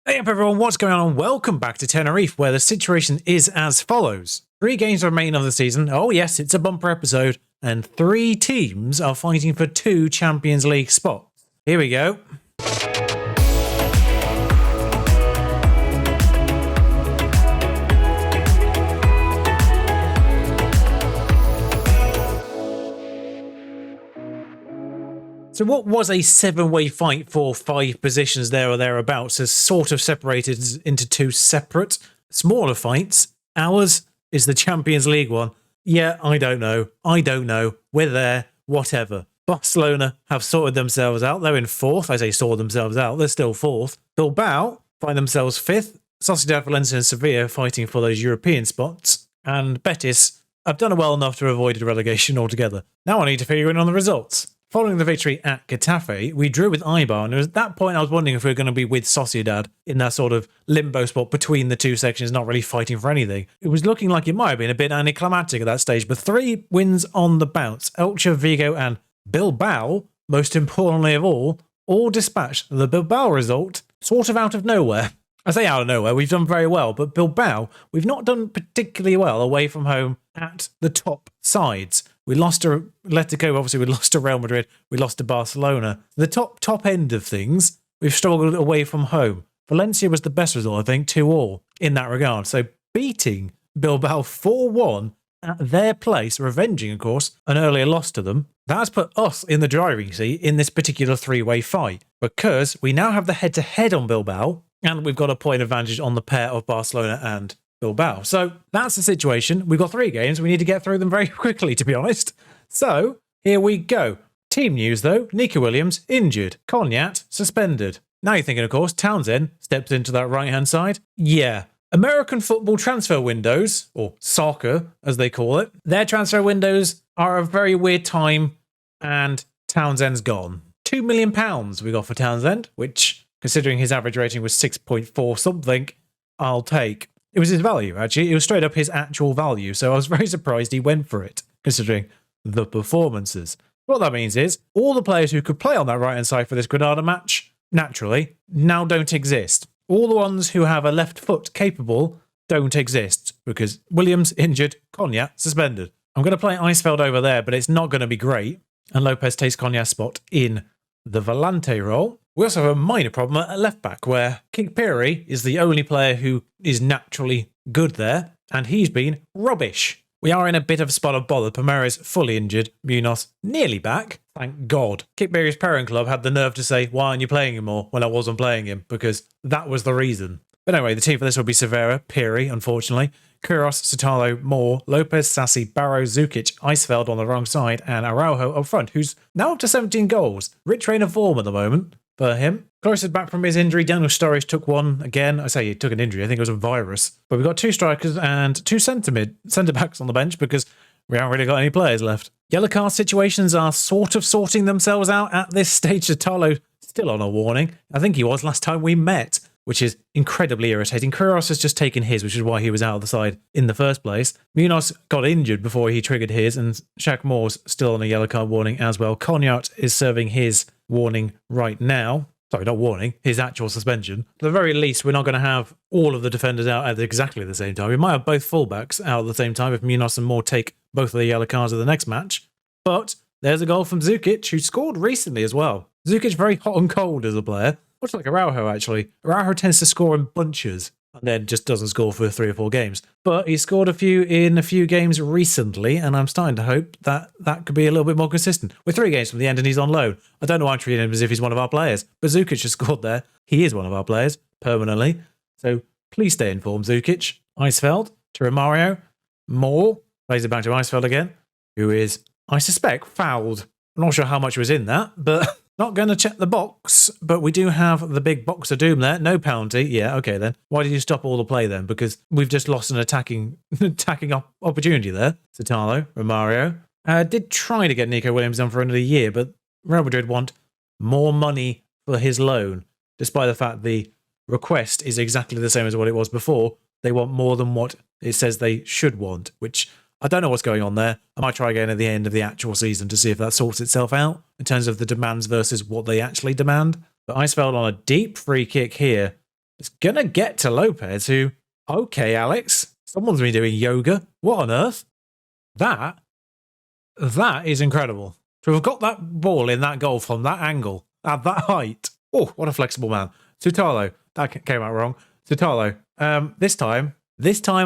Hey up everyone, what's going on? Welcome back to Tenerife, where the situation is as follows. 3 games remain of the season. Oh yes, it's a bumper episode. And 3 teams are fighting for 2 Champions League spots. Here we go. So what was a 7-way fight for 5 positions there or thereabouts has sort of separated into 2 separate, smaller fights. Ours is the Champions League one. Yeah, I don't know. We're there. Whatever. Barcelona have sorted themselves out. They're in 4th. I say sorted themselves out. They're still 4th. Bilbao find themselves 5th. Sociedad, Valencia and Sevilla fighting for those European spots. And Betis have done well enough to avoid relegation altogether. Now I need to figure in on the results. Following the victory at Getafe, we drew with Eibar, and it was at that point I was wondering if we were going to be with Sociedad in that sort of limbo spot between the 2 sections, not really fighting for anything. It was looking like it might have been a bit anticlimactic at that stage, but 3 wins on the bounce. Elche, Vigo and Bilbao, most importantly of all dispatched. The Bilbao result sort of out of nowhere. I say out of nowhere, we've done very well, but Bilbao, we've not done particularly well away from home at the top sides. We lost to Atletico, obviously we lost to Real Madrid, we lost to Barcelona. The top end of things, we've struggled away from home. Valencia was the best result, I think, 2-2 in that regard. So beating Bilbao 4-1 at their place, revenging, of course, an earlier loss to them, that's put us in the driving seat in this particular 3-way fight. Because we now have the head-to-head on Bilbao, and we've got a point advantage on the pair of Barcelona and Bilbao. So that's the situation. We've got 3 games. We need to get through them very quickly, to be honest. So here we go. Team news, though. Nico Williams injured. Cognac suspended. Now you're thinking, of course, Townsend steps into that right-hand side. Yeah. American football transfer windows, or soccer, as they call it, their transfer windows are a very weird time, and Townsend's gone. £2 million we got for Townsend, which, considering his average rating was 6.4 something, I'll take. It was his value, actually. It was straight up his actual value, so I was very surprised he went for it, considering the performances. What that means is, all the players who could play on that right-hand side for this Granada match, naturally, now don't exist. All the ones who have a left foot capable don't exist, because Williams injured, Cognac suspended. I'm going to play Eisfeld over there, but it's not going to be great, and Lopez takes Cognac's spot in the Volante role. We also have a minor problem at left back where Kikpiri is the only player who is naturally good there, and he's been rubbish. We are in a bit of a spot of bother. Palmeiras fully injured, Munoz nearly back, thank God. Kikpiri's parent club had the nerve to say, why aren't you playing him more when I wasn't playing him? Because that was the reason. But anyway, the team for this will be Severa, Piri, unfortunately, Kuros, Sotalo, Moore, Lopez, Sassi, Barrow, Zukic, Eisfeld on the wrong side, and Araujo up front, who's now up to 17 goals. Rich reign of form at the moment for him. Close is back from his injury. Daniel Sturridge took one again. I say he took an injury. I think it was a virus. But we've got 2 strikers and 2 centre-backs on the bench because we haven't really got any players left. Yellow card situations are sort of sorting themselves out at this stage. Sotalo still on a warning. I think he was last time we met, which is incredibly irritating. Kuros has just taken his, which is why he was out of the side in the first place. Munoz got injured before he triggered his, and Shaq Moore's still on a yellow card warning as well. Cognac is serving his warning right now. Sorry, not warning, his actual suspension. At the very least, we're not going to have all of the defenders out at exactly the same time. We might have both fullbacks out at the same time if Munoz and Moore take both of the yellow cards of the next match. But there's a goal from Zukic, who scored recently as well. Zukic very hot and cold as a player. Much like Araujo, actually. Araujo tends to score in bunches and then just doesn't score for 3 or 4 games. But he scored a few in a few games recently, and I'm starting to hope that that could be a little bit more consistent. We're 3 games from the end and he's on loan. I don't know why I'm treating him as if he's one of our players, but Zukic has scored there. He is one of our players, permanently. So please stay informed, Zukic. Eisfeld to Romario. Moore plays it back to Eisfeld again, who is, I suspect, fouled. I'm not sure how much was in that, but not going to check the box, but we do have the big box of doom there. No penalty. Yeah, okay then. Why did you stop all the play then? Because we've just lost an attacking opportunity there. Sotalo, Romario. Did try to get Nico Williams done for another year, but Real Madrid want more money for his loan, despite the fact the request is exactly the same as what it was before. They want more than what it says they should want, which I don't know what's going on there. I might try again at the end of the actual season to see if that sorts itself out in terms of the demands versus what they actually demand. But Eisfeld on a deep free kick here It's going to get to Lopez, who, okay, Alex, someone's been doing yoga. What on earth? That is incredible. To have got that ball in that goal from that angle, at that height. Oh, what a flexible man. Sutalo, that came out wrong. Sutalo, this time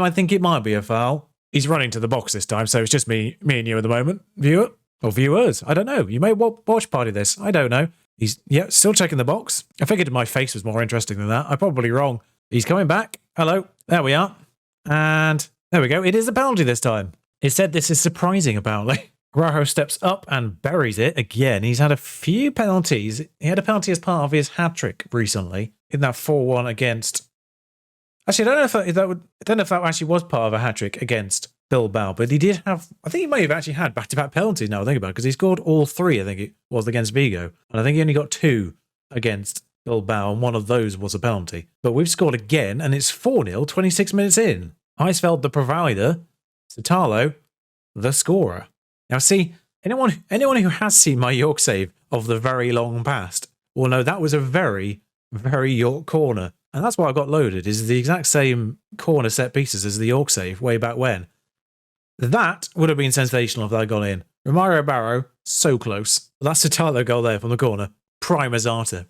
I think it might be a foul. He's running to the box this time, so it's just me and you at the moment. Viewer? Or viewers, I don't know. You may watch party this. I don't know. He's, still checking the box. I figured my face was more interesting than that. I'm probably wrong. He's coming back. Hello. There we are. And there we go. It is a penalty this time. It said this is surprising, apparently. Guajo steps up and buries it again. He's had a few penalties. He had a penalty as part of his hat-trick recently in that 4-1 against... Actually, I don't know if that actually was part of a hat-trick against Bilbao, but he did have... I think he may have actually had back-to-back penalties now I think about it, because he scored all 3, I think it was, against Vigo. And I think he only got 2 against Bilbao, and one of those was a penalty. But we've scored again, and it's 4-0, 26 minutes in. Eisfeld, the provider. Sutalo, the scorer. Now, see, anyone who has seen my York save of the very long past will know that was a very, very York corner. And that's why I got loaded, is the exact same corner set pieces as the York save way back when. That would have been sensational if that had gone in. Romario Barrow, so close. That's the Sutalo goal there from the corner. Prima Zata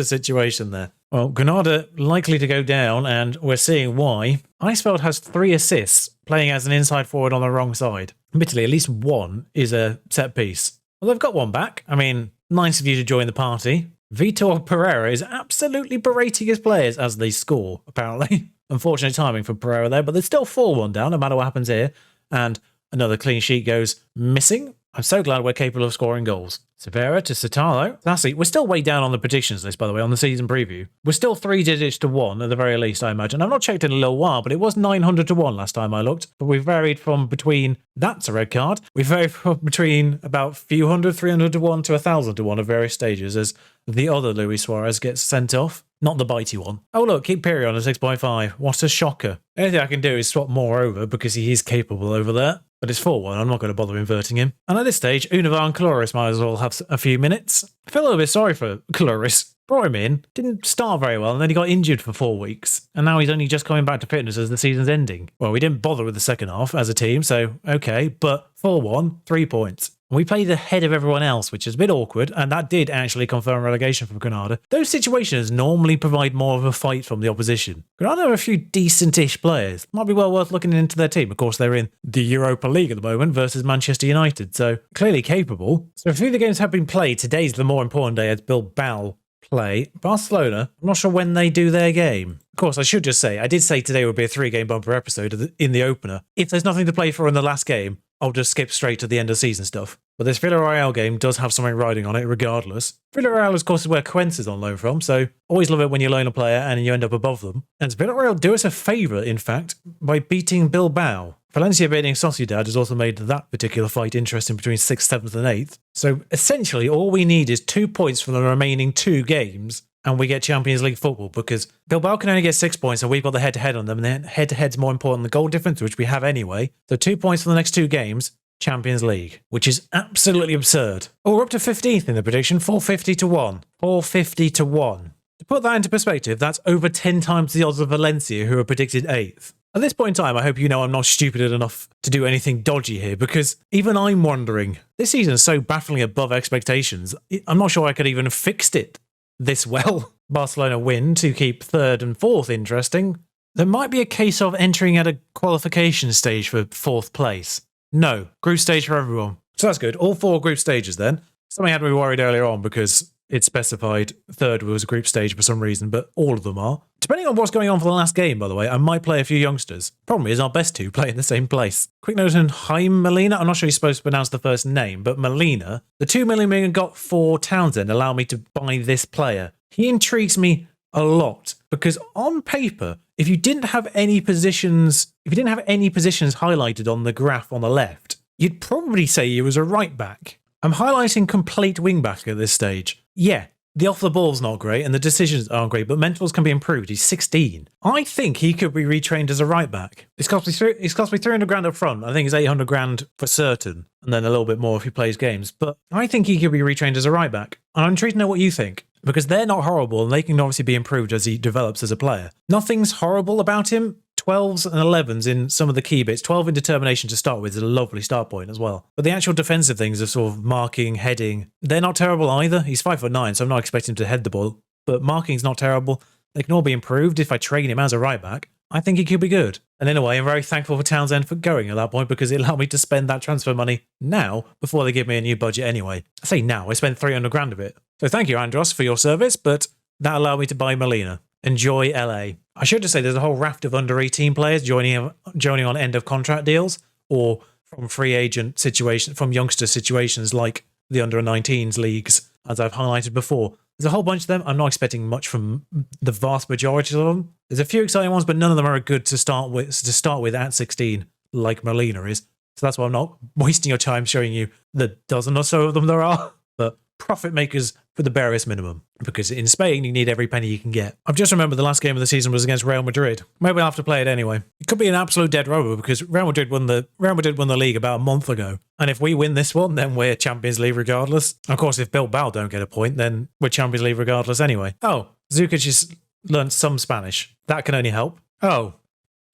situation there. Well, Granada likely to go down, and we're seeing why. Eisfeld has 3 assists, playing as an inside forward on the wrong side. Admittedly, at least one is a set piece. Well, they've got one back. I mean, nice of you to join the party. Vitor Pereira is absolutely berating his players as they score, apparently. Unfortunate timing for Pereira there, but there's still 4-1 down, no matter what happens here. And another clean sheet goes missing. I'm so glad we're capable of scoring goals. Severa to Sutalo. Lastly, we're still way down on the predictions list, by the way, on the season preview. We're still 3 digits to 1 at the very least, I imagine. I've not checked in a little while, but it was 900 to 1 last time I looked. But we've varied from between, that's a red card, we've varied from between about few hundred, 300 to 1 to 1,000 to 1 at various stages as the other Luis Suarez gets sent off. Not the bitey one. Oh look, keep Piri on a 6.5. What a shocker. Anything I can do is swap more over because he is capable over there. But it's 4-1, I'm not going to bother inverting him. And at this stage, Univar and Caloris might as well have a few minutes. I feel a little bit sorry for Caloris. Brought him in, didn't start very well, and then he got injured for 4 weeks. And now he's only just coming back to fitness as the season's ending. Well, we didn't bother with the second half as a team, so okay. But 4-1, 3 points. We played ahead of everyone else, which is a bit awkward, and that did actually confirm relegation for Granada. Those situations normally provide more of a fight from the opposition. Granada are a few decent-ish players. Might be well worth looking into their team. Of course, they're in the Europa League at the moment versus Manchester United, so clearly capable. So a few of the games have been played. Today's the more important day as Bilbao play Barcelona. I'm not sure when they do their game. Of course, I should just say, I did say today would be a 3-game bumper episode in the opener. If there's nothing to play for in the last game, I'll just skip straight to the end of season stuff. But this Villareal game does have something riding on it regardless. Villareal, of course, is where Quence is on loan from, so always love it when you loan a player and you end up above them. And Villareal do us a favour, in fact, by beating Bilbao. Valencia beating Sociedad has also made that particular fight interesting between 6th, 7th and 8th. So essentially, all we need is 2 points from the remaining 2 games and we get Champions League football, because Bilbao can only get 6 points and we've got the head-to-head on them, and then head-to-head's more important than the goal difference, which we have anyway. So 2 points for the next 2 games, Champions League, which is absolutely absurd. Oh, we're up to 15th in the prediction, 450 to 1. 450 to 1. To put that into perspective, that's over 10 times the odds of Valencia, who are predicted 8th. At this point in time, I hope you know I'm not stupid enough to do anything dodgy here, because even I'm wondering, this season is so bafflingly above expectations, I'm not sure I could even have fixed it this well. Barcelona win to keep 3rd and 4th interesting. There might be a case of entering at a qualification stage for 4th place. No, group stage for everyone. So that's good. All 4 group stages then. Something had me worried earlier on because it specified 3rd was a group stage for some reason, but all of them are. Depending on what's going on for the last game, by the way, I might play a few youngsters. Problem is, our best 2 play in the same place. Quick note on Jaime Molina. I'm not sure you're supposed to pronounce the first name, but Molina. The 2 million we got for Townsend allow me to buy this player. He intrigues me a lot because on paper, if you didn't have any positions highlighted on the graph on the left, you'd probably say he was a right back. I'm highlighting complete wing back at this stage. Yeah, the off the ball's not great and the decisions aren't great, but mentals can be improved. He's 16. I think he could be retrained as a right back. It's cost me 300 grand up front. I think it's 800 grand for certain, and then a little bit more if he plays games. But I think he could be retrained as a right back. And I'm intrigued to know what you think. because they're not horrible and they can obviously be improved as he develops as a player. Nothing's horrible about him. 12s and 11s in some of the key bits. 12 in determination to start with is a lovely start point as well. But the actual defensive things of sort of marking, heading, they're not terrible either. He's 5'9", so I'm not expecting him to head the ball. But marking's not terrible. They can all be improved if I train him as a right back. I think he could be good. And in a way, I'm very thankful for Townsend for going at that point because it allowed me to spend that transfer money now before they give me a new budget anyway. I say now, I spent 300 grand of it. So thank you, Andros, for your service, but that allowed me to buy Molina. Enjoy LA. I should just say there's a whole raft of under 18 players joining on end of contract deals or from free agent situations, from youngster situations like the under 19s leagues, as I've highlighted before. There's a whole bunch of them. I'm not expecting much from the vast majority of them. There's a few exciting ones, but none of them are good to start with at 16, like Molina is. So that's why I'm not wasting your time showing you the dozen or so of them there are. But profit makers for the barest minimum, because in Spain you need every penny you can get. I've just remembered the last game of the season was against Real Madrid. Maybe I'll have to play it anyway. It could be an absolute dead rubber because Real Madrid won the league about a month ago. And if we win this one, then we're Champions League regardless. Of course, if Bilbao don't get a point, then we're Champions League regardless anyway. Oh, Zukic has learned some Spanish. That can only help. Oh,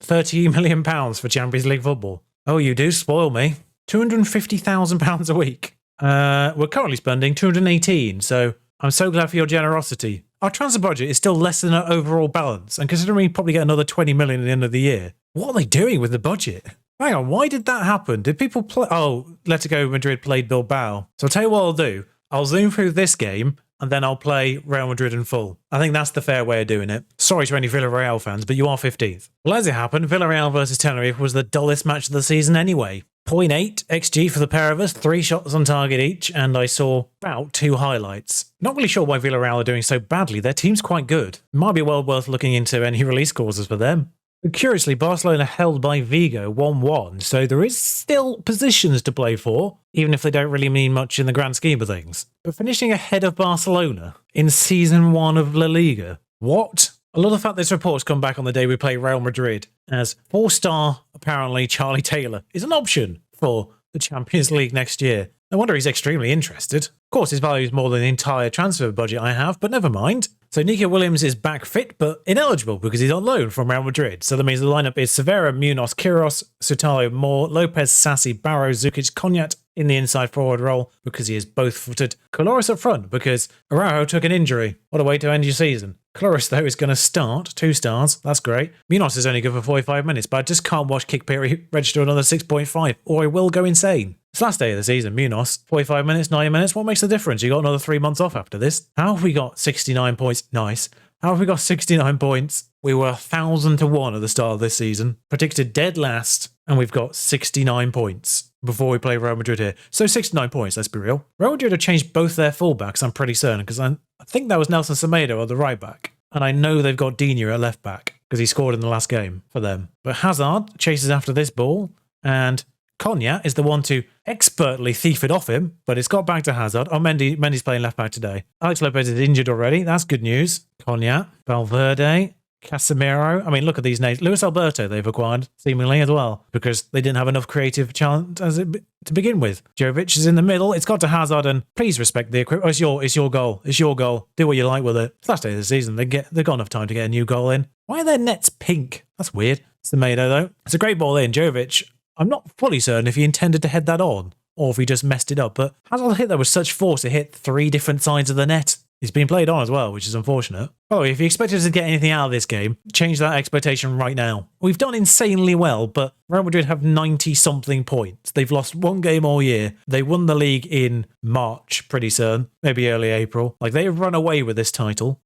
£30 million for Champions League football. Oh, you do spoil me. £250,000 a week. We're currently spending 218, so I'm so glad for your generosity. Our transfer budget is still less than our overall balance, and considering we probably get another 20 million at the end of the year, what are they doing with the budget? Hang on, why did that happen? Did people play? Oh, Atletico Madrid played Bilbao. So I'll tell you what I'll do. I'll zoom through this game, and then I'll play Real Madrid in full. I think that's the fair way of doing it. Sorry to any Villareal fans, but you are 15th. Well, as it happened, Villareal versus Tenerife was the dullest match of the season anyway. 0.8 XG for the pair of us, 3 shots on target each, and I saw about 2 highlights. Not really sure why Villareal are doing so badly. Their team's quite good. Might be well worth looking into any release clauses for them. But curiously, Barcelona held by Vigo 1-1, so there is still positions to play for, even if they don't really mean much in the grand scheme of things. But finishing ahead of Barcelona in Season 1 of La Liga? What? I love the fact this report's come back on the day we play Real Madrid, as 4-star, apparently, Charlie Taylor is an option for the Champions League next year. No wonder he's extremely interested. Of course, his value is more than the entire transfer budget I have, but never mind. So Nico Williams is back fit, but ineligible because he's on loan from Real Madrid. So that means the lineup is Severa, Munoz, Queiroz, Sutalo, Moore, Lopez, Sassi, Barrow, Zukic, Cognac in the inside forward role because he is both-footed. Coloris up front because Araujo took an injury. What a way to end your season. Coloris, though, is going to start. 2 stars. That's great. Munoz is only good for 45 minutes, but I just can't watch Kick Perry register another 6.5 or I will go insane. It's last day of the season, Munoz. 45 minutes, 90 minutes. What makes the difference? You got another 3 months off after this. How have we got 69 points? Nice. How have we got 69 points? We were 1,000 to 1 at the start of this season. Predicted dead last, and we've got 69 points before we play Real Madrid here. So 69 points, let's be real. Real Madrid have changed both their fullbacks, I'm pretty certain, because I think that was Nelson Semedo on the right back. And I know they've got Dina at left back, because he scored in the last game for them. But Hazard chases after this ball, and Cognac is the one to expertly thief it off him, but it's got back to Hazard. Oh, Mendy's playing left back today. Alex Lopez is injured already. That's good news. Cognac, Valverde, Casemiro. I mean, look at these names. Luis Alberto they've acquired, seemingly as well, because they didn't have enough creative talent to begin with. Jovic is in the middle. It's got to Hazard, and please respect the equipment. Oh, it's your goal. It's your goal. Do what you like with it. It's last day of the season. They've got enough time to get a new goal in. Why are their nets pink? That's weird. It's the Semedo, though. It's a great ball in. Jovic, I'm not fully certain if he intended to head that on or if he just messed it up, but Hazard hit that with such force it hit 3 different sides of the net. He's been played on as well, which is unfortunate. Oh, if you expected us to get anything out of this game, change that expectation right now. We've done insanely well, but Real Madrid have 90-something points. They've lost 1 game all year. They won the league in March, pretty soon, maybe early April. Like, they've run away with this title.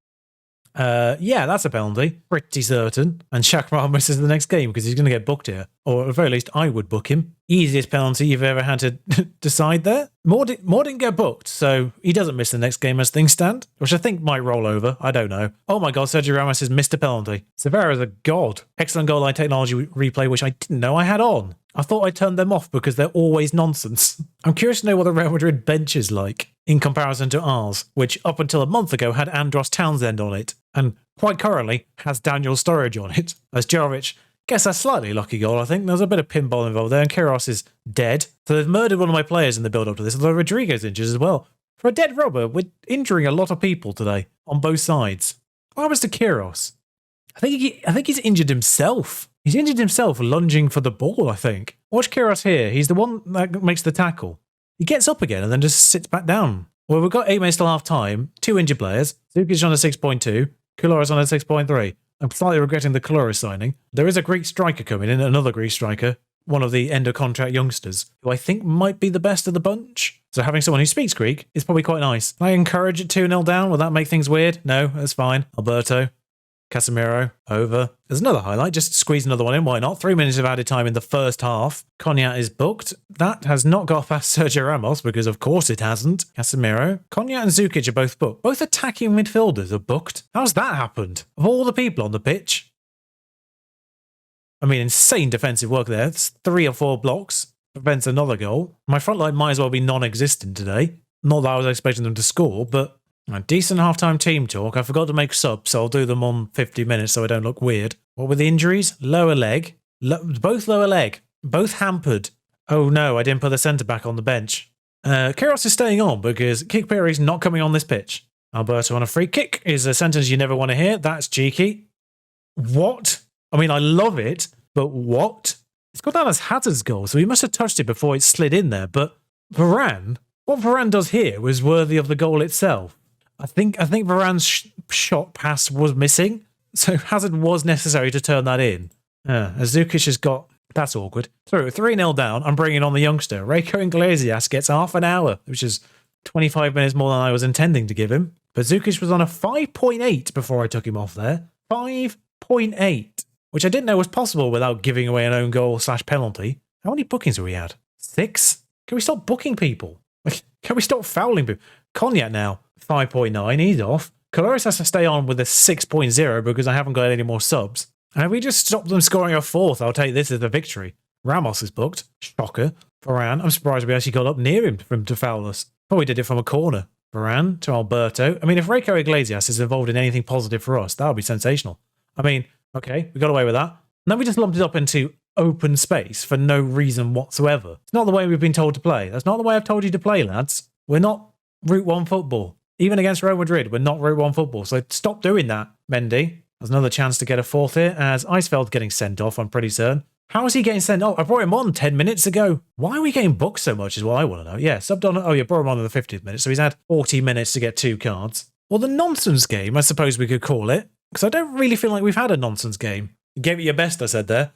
Yeah, that's a penalty. Pretty certain. And Shakmar misses the next game because he's going to get booked here. Or at the very least, I would book him. Easiest penalty you've ever had to decide there. Moore didn't get booked, so he doesn't miss the next game as things stand, which I think might roll over. I don't know. Oh my god, Sergio Ramos has missed a penalty. Severa is a god. Excellent goal line technology replay, which I didn't know I had on. I thought I turned them off because they're always nonsense. I'm curious to know what the Real Madrid bench is like in comparison to ours, which up until a month ago had Andros Townsend on it, and quite currently has Daniel Sturridge on it, as Jovic gets a slightly lucky goal, I think. There's a bit of pinball involved there, and Queiroz is dead. So they've murdered one of my players in the build-up to this, although Rodrigo's injured as well. For a dead rubber, we're injuring a lot of people today on both sides. What happens to Kyrgios? I think he's injured himself. He's injured himself lunging for the ball, I think. Watch Kyrgios here. He's the one that makes the tackle. He gets up again and then just sits back down. Well, we've got 8 minutes till half time. 2 injured players. Zukic on a 6.2. Koulouris on a 6.3. I'm slightly regretting the Koulouris signing. There is a Greek striker coming in, another Greek striker. One of the end of contract youngsters, who I think might be the best of the bunch. So having someone who speaks Greek is probably quite nice. Can I encourage it 2-0 down? Will that make things weird? No, that's fine. Alberto. Casemiro, over. There's another highlight. Just squeeze another one in. Why not? 3 minutes of added time in the first half. Cognac is booked. That has not got past Sergio Ramos because of course it hasn't. Casemiro. Cognac and Zukic are both booked. Both attacking midfielders are booked. How's that happened? Of all the people on the pitch. I mean, insane defensive work there. It's 3 or 4 blocks. Prevents another goal. My front line might as well be non-existent today. Not that I was expecting them to score, but a decent halftime team talk. I forgot to make subs, so I'll do them on 50 minutes so I don't look weird. What were the injuries? Lower leg. Both lower leg. Both hampered. Oh no, I didn't put the centre back on the bench. Kyrgios is staying on because Kikpiri's not coming on this pitch. Alberto on a free kick is a sentence you never want to hear. That's cheeky. What? I mean, I love it, but what? It's got down as Hazard's goal, so he must have touched it before it slid in there. But Varane, what Varane does here was worthy of the goal itself. I think Varane's shot pass was missing, so Hazard was necessary to turn that in. As Zukic has got... That's awkward. So 3-0 down, I'm bringing on the youngster. Reiko Iglesias gets half an hour, which is 25 minutes more than I was intending to give him. But Zukic was on a 5.8 before I took him off there. 5.8, which I didn't know was possible without giving away an own goal / penalty. How many bookings have we had? 6? Can we stop booking people? Can we stop fouling people? Cognac now, 5.9, he's off. Koulouris has to stay on with a 6.0 because I haven't got any more subs. And if we just stop them scoring a 4th, I'll take this as a victory. Ramos is booked. Shocker. Varane, I'm surprised we actually got up near him for him to foul us. Probably did it from a corner. Varane to Alberto. I mean, if Reiko Iglesias is involved in anything positive for us, that would be sensational. I mean, okay, we got away with that. And then we just lumped it up into open space for no reason whatsoever. It's not the way we've been told to play. That's not the way I've told you to play, lads. We're not Route 1 football. Even against Real Madrid, we're not Route 1 football. So stop doing that, Mendy. There's another chance to get a 4th here as Eisfeld's getting sent off, I'm pretty certain. How is he getting sent off? I brought him on 10 minutes ago. Why are we getting booked so much is what I want to know. Yeah, subbed on. Oh, yeah, brought him on in the 50th minute. So he's had 40 minutes to get 2 cards. Well, the nonsense game, I suppose we could call it. Because I don't really feel like we've had a nonsense game. You gave it your best, I said there.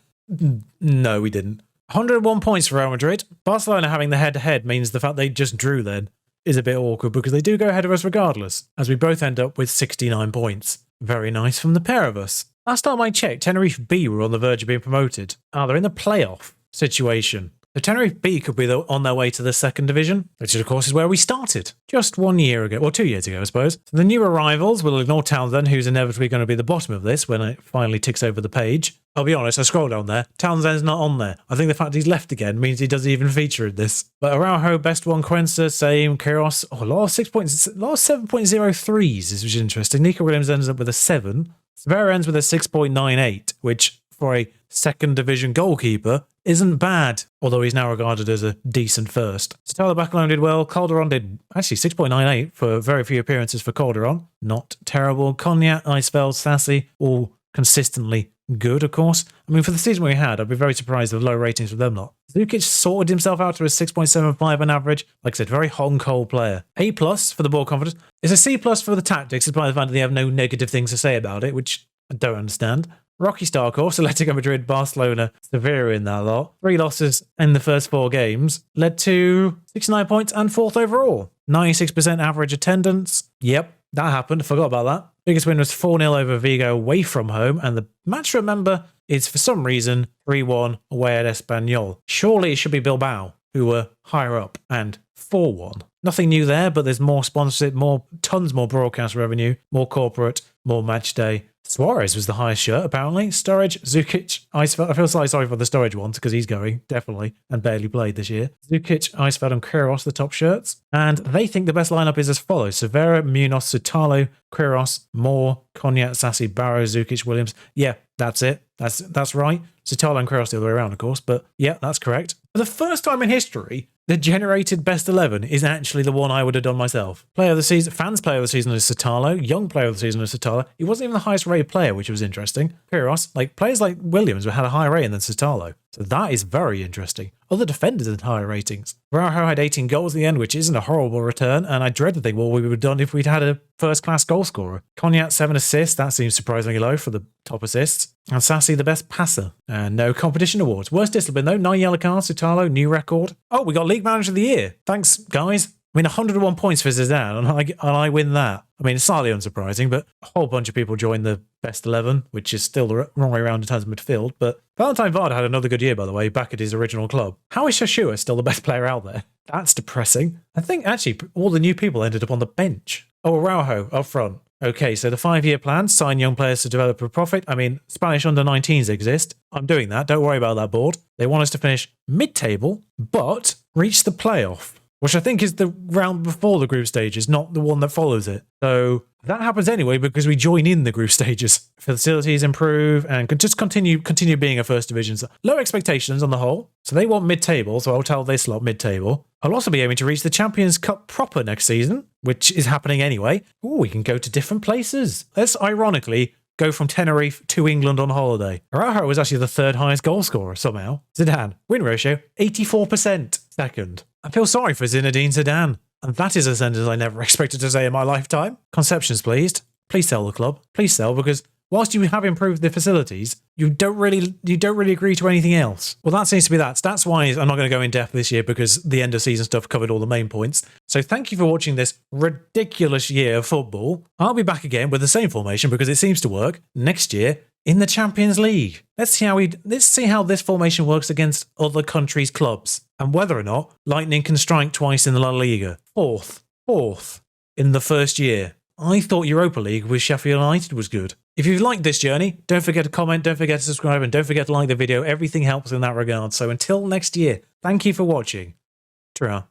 No, we didn't. 101 points for Real Madrid. Barcelona having the head-to-head means the fact they just drew then is a bit awkward because they do go ahead of us regardless, as we both end up with 69 points. Very nice from the pair of us. Last time I checked, Tenerife B were on the verge of being promoted. They're in the playoff situation. The Tenerife B could be on their way to the 2nd division, which of course is where we started. Just 1 year ago, or 2 years ago, I suppose. So the new arrivals will ignore Townsend, who's inevitably going to be the bottom of this when it finally ticks over the page. I'll be honest, I scroll down there. Townsend's not on there. I think the fact he's left again means he doesn't even feature in this. But Araujo, best one, Quensa, same, Kyrgios. Oh, a lot of 7.03s, which is interesting. Nico Williams ends up with a 7. Severa ends with a 6.98, which for a 2nd division goalkeeper isn't bad, although he's now regarded as a decent first. Satala Bacalone did well. Calderon did actually 6.98 for very few appearances for Calderon. Not terrible. Cognac, Eisfeld, Sassy, all consistently good, of course. I mean, for the season we had, I'd be very surprised with low ratings for them lot. Zukic sorted himself out to a 6.75 on average. Like I said, very hong-cold player. A+ for the ball confidence. It's a C+ for the tactics, despite the fact that they have no negative things to say about it, which I don't understand. Rocky star course, Atletico Madrid, Barcelona, Sevilla in that lot. 3 losses in the first 4 games led to 69 points and 4th overall. 96% average attendance. Yep, that happened. Forgot about that. Biggest win was 4-0 over Vigo away from home, and the match to remember is for some reason 3-1 away at Espanyol. Surely it should be Bilbao, who were higher up, and 4-1. Nothing new there, but there's more sponsorship, tons more broadcast revenue, more corporate, more match day. Suarez was the highest shirt, apparently. Sturridge, Zukic, Eisfeld. I feel slightly sorry for the Sturridge ones because he's going, definitely, and barely played this year. Zukic, Eisfeld, and Kyrgios, the top shirts. And they think the best lineup is as follows. Severa, Munoz, Sutalo, Kyrgios, Moore, Cognac, Sassy, Barrow, Zukic, Williams. Yeah, that's it. That's right. Sutalo and Kyrgios the other way around, of course. But yeah, that's correct. For the first time in history, The generated best 11 is actually the one I would have done myself. Player of the season, fans player of the season is Satalo. Young player of the season is Satalo. He wasn't even the highest rated player, which was interesting. Pyros, like players like Williams had a higher rating than Satalo. So that is very interesting. Other defenders had higher ratings. Rauho had 18 goals at the end, which isn't a horrible return, and I dread to think what we would have done if we'd had a first-class goal scorer. Cognac, 7 assists. That seems surprisingly low for the top assists. And Sassy, the best passer. And no competition awards. Worst discipline, though. 9 yellow cards, Sutalo, new record. Oh, we got League Manager of the Year. Thanks, guys. I mean, 101 points for Zidane, and I win that. I mean, it's slightly unsurprising, but a whole bunch of people joined the best 11, which is still the wrong way around in terms of midfield. But Valentine Varda had another good year, by the way, back at his original club. How is Shashua still the best player out there? That's depressing. I think, actually, all the new people ended up on the bench. Oh, Araujo up front. Okay, so the 5-year plan, sign young players to develop a profit. I mean, Spanish under-19s exist. I'm doing that. Don't worry about that board. They want us to finish mid-table, but reach the playoff, which I think is the round before the group stages, not the one that follows it. So that happens anyway because we join in the group stages. Facilities improve and could just continue being a first division. So low expectations on the whole. So they want mid-table, so I'll tell they slot mid-table. I'll also be aiming to reach the Champions Cup proper next season, which is happening anyway. Ooh, we can go to different places. Let's ironically go from Tenerife to England on holiday. Araujo was actually the 3rd highest goal scorer somehow. Zidane, win ratio, 84%. Second. I feel sorry for Zinedine Zidane. And that is a sentence I never expected to say in my lifetime. Conceptions, please. Please sell the club. Please sell, because whilst you have improved the facilities, you don't really agree to anything else. Well, that seems to be that. Stats-wise, I'm not going to go in depth this year because the end of season stuff covered all the main points. So thank you for watching this ridiculous year of football. I'll be back again with the same formation because it seems to work next year in the Champions League. Let's see how this formation works against other countries' clubs and whether or not Lightning can strike twice in the La Liga. Fourth in the first year. I thought Europa League with Sheffield United was good. If you've liked this journey, don't forget to comment, don't forget to subscribe, and don't forget to like the video. Everything helps in that regard. So until next year, thank you for watching. Ta-ra.